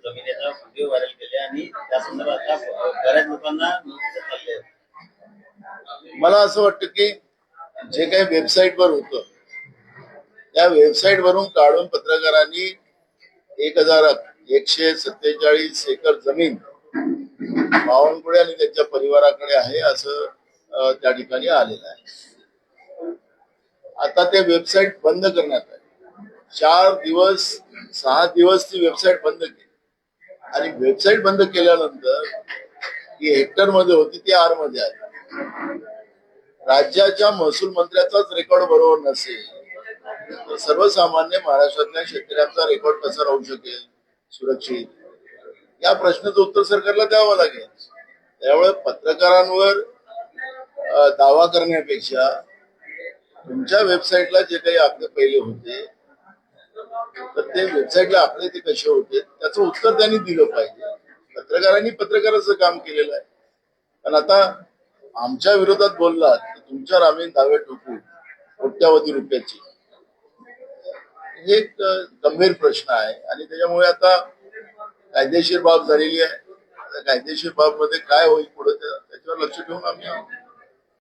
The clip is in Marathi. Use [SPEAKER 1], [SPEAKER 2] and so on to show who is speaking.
[SPEAKER 1] जमिनीचा व्हिडिओ व्हायरल केले आणि त्या संदर्भात आता बऱ्याच लोकांना नोटीस चालले आहेत.
[SPEAKER 2] मला असं वाटतं की जे काही वेबसाईटवर होतं त्या वेबसाईट वरून काढून पत्रकारांनी 1147 एकर जमीन बावनकुळे आणि त्यांच्या परिवाराकडे आहे असं त्या ठिकाणी आलेलं आहे. आता ते वेबसाईट बंद करण्यात आहे. 4 दिवस 6 दिवस ती वेबसाईट बंद केली आणि वेबसाईट बंद केल्यानंतर ती हेक्टर मध्ये होती ती आर मध्ये आली. राज्याच्या महसूल मंत्र्याचाच रेकॉर्ड बरोबर नसेल तर सर्वसामान्य महाराष्ट्रातल्या शेतकऱ्यांचा रेकॉर्ड कसा राहू शकेल सुरक्षित, या प्रश्नाचं उत्तर सरकारला द्यावं लागेल. त्यामुळे पत्रकारांवर दावा करण्यापेक्षा तुमच्या वेबसाईटला जे काही आपले पहिले होते तर ते वेबसाईटला आपले ते कसे होते त्याचं उत्तर त्यांनी दिलं पाहिजे. पत्रकारांनी पत्रकाराचं काम केलेलं आहे. पण आता आमच्या विरोधात बोललात की तुमच्यावर आम्ही दावे ठोकू कोट्यावधी रुपयाची, हे एक गंभीर प्रश्न आहे आणि त्याच्यामुळे आता कायदेशीर बाब झालेली आहे. कायदेशीर बाब मध्ये काय होईल पुढे त्याच्यावर लक्ष ठेवून आम्ही